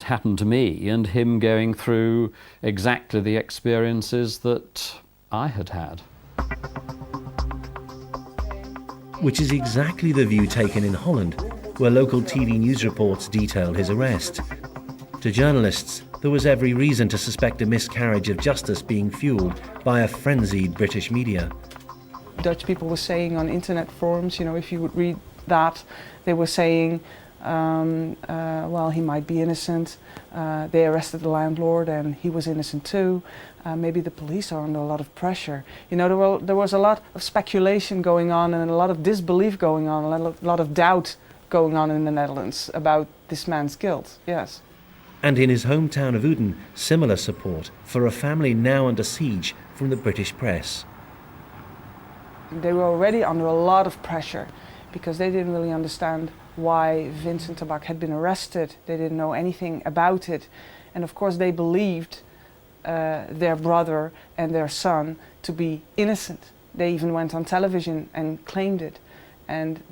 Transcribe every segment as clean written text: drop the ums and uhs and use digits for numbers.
happened to me and him going through exactly the experiences that I had had. Which is exactly the view taken in Holland, where local TV news reports detailed his arrest. To journalists, there was every reason to suspect a miscarriage of justice being fueled by a frenzied British media. Dutch people were saying on internet forums, you know, if you would read that, they were saying, well, he might be innocent. They arrested the landlord and he was innocent too. Maybe the police are under a lot of pressure. You know, there was a lot of speculation going on and a lot of disbelief going on, a lot of doubt going on in the Netherlands about this man's guilt, yes. And in his hometown of Uden, similar support for a family now under siege from the British press. They were already under a lot of pressure because they didn't really understand why Vincent Tabak had been arrested. They didn't know anything about it. And of course they believed their brother and their son to be innocent. They even went on television and claimed it. And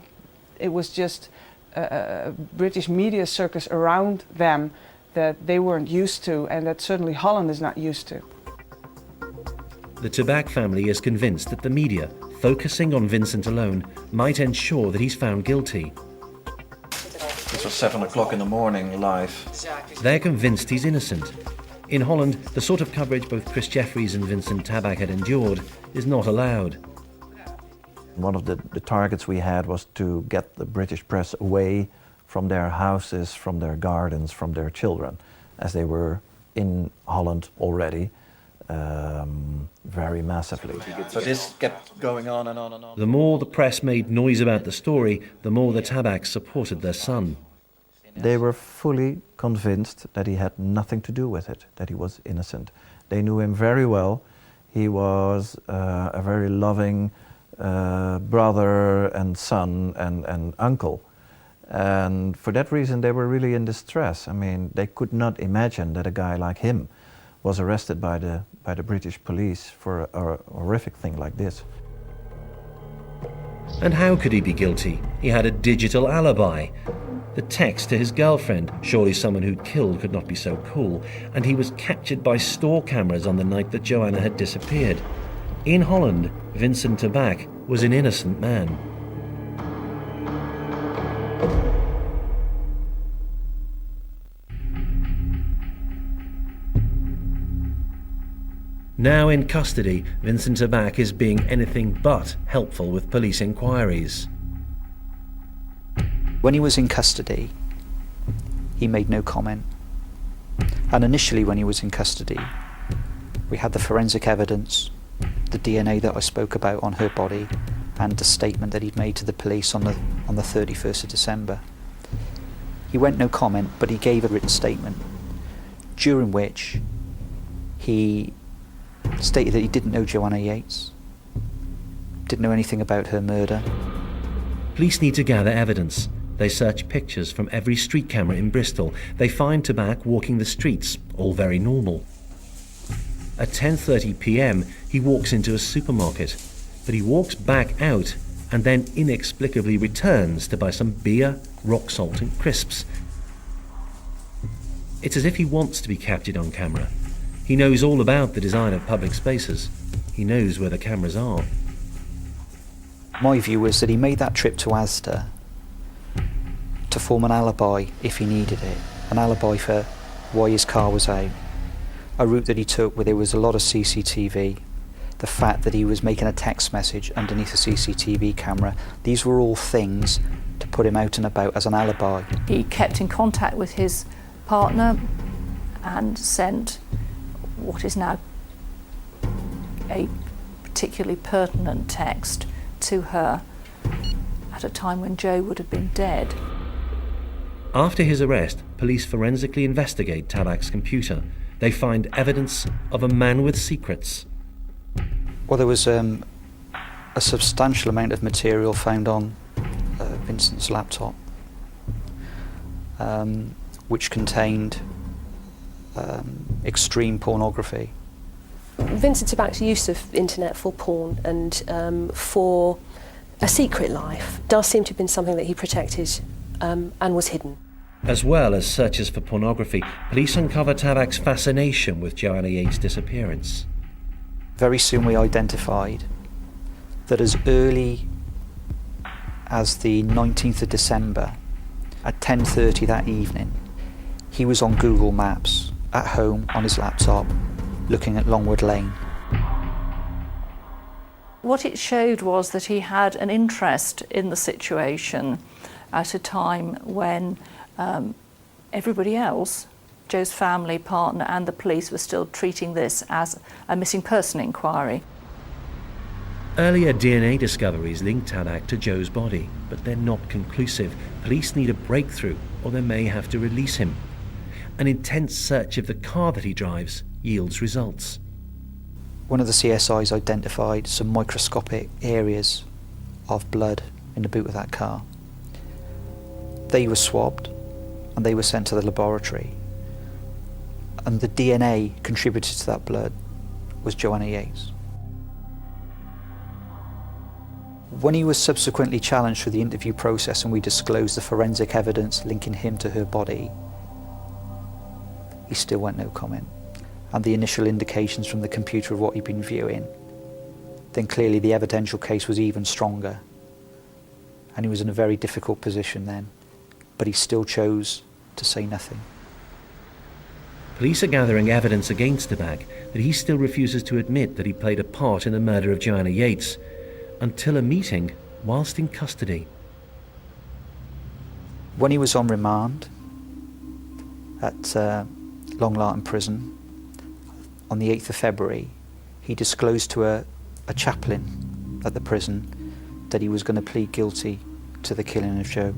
it was just a British media circus around them that they weren't used to and that certainly Holland is not used to. The Tabak family is convinced that the media, focusing on Vincent alone, might ensure that he's found guilty. This was 7 o'clock in the morning, live. They're convinced he's innocent. In Holland, the sort of coverage both Chris Jeffries and Vincent Tabak had endured is not allowed. One of the targets we had was to get the British press away from their houses, from their gardens, from their children, as they were in Holland already. Very massively. So this kept going on and on and on. The more the press made noise about the story, the more the Tabaks supported their son. They were fully convinced that he had nothing to do with it, that he was innocent. They knew him very well. He was a very loving brother and son and uncle. And for that reason they were really in distress. I mean, they could not imagine that a guy like him was arrested by the British police for a horrific thing like this. And how could he be guilty? He had a digital alibi. The text to his girlfriend, surely someone who'd killed could not be so cool, and he was captured by store cameras on the night that Joanna had disappeared. In Holland, Vincent Tabak was an innocent man. Now in custody, Vincent Tabak is being anything but helpful with police inquiries. When he was in custody, he made no comment. And initially when he was in custody, we had the forensic evidence, the DNA that I spoke about on her body, and the statement that he'd made to the police on the 31st of December. He went no comment, but he gave a written statement, during which he stated that he didn't know Joanna Yeates, didn't know anything about her murder. Police need to gather evidence. They search pictures from every street camera in Bristol. They find Tabak walking the streets, all very normal. At 10:30 p.m, he walks into a supermarket, but he walks back out and then inexplicably returns to buy some beer, rock salt and crisps. It's as if he wants to be captured on camera. He knows all about the design of public spaces. He knows where the cameras are. My view was that he made that trip to Asda to form an alibi if he needed it, an alibi for why his car was out, a route that he took where there was a lot of CCTV, the fact that he was making a text message underneath a CCTV camera. These were all things to put him out and about as an alibi. He kept in contact with his partner and sent what is now a particularly pertinent text to her at a time when Joe would have been dead. After his arrest, police forensically investigate Tabak's computer. They find evidence of a man with secrets. Well, there was a substantial amount of material found on Vincent's laptop, which contained extreme pornography. Vincent Tabak's use of internet for porn and for a secret life does seem to have been something that he protected and was hidden. As well as searches for pornography, police uncover Tabak's fascination with Joanna Yeates' disappearance. Very soon we identified that as early as the 19th of December at 10:30 that evening, he was on Google Maps at home on his laptop looking at Longwood Lane. What it showed was that he had an interest in the situation at a time when everybody else, Joe's family, partner and the police, were still treating this as a missing person inquiry. Earlier DNA discoveries link Tabak to Joe's body, but they're not conclusive. Police need a breakthrough, or they may have to release him. An intense search of the car that he drives yields results. One of the CSIs identified some microscopic areas of blood in the boot of that car. They were swabbed and they were sent to the laboratory. And the DNA contributed to that blood was Joanna Yeates. When he was subsequently challenged through the interview process and we disclosed the forensic evidence linking him to her body, he still went no comment. And the initial indications from the computer of what he'd been viewing, then clearly the evidential case was even stronger. And he was in a very difficult position then, but he still chose to say nothing. Police are gathering evidence against Tabak that he still refuses to admit that he played a part in the murder of Joanna Yeates, until a meeting whilst in custody. When he was on remand at Long Lartin Prison on the 8th of February, he disclosed to a chaplain at the prison that he was going to plead guilty to the killing of Joe.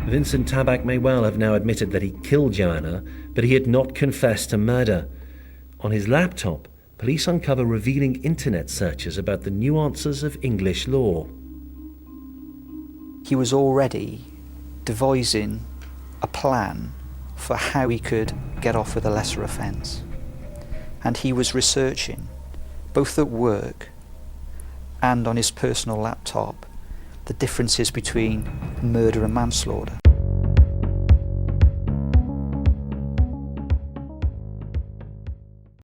Vincent Tabak may well have now admitted that he killed Joanna, but he had not confessed to murder. On his laptop, police uncover revealing internet searches about the nuances of English law. He was already devising a plan for how he could get off with a lesser offence. And he was researching, both at work and on his personal laptop, the differences between murder and manslaughter.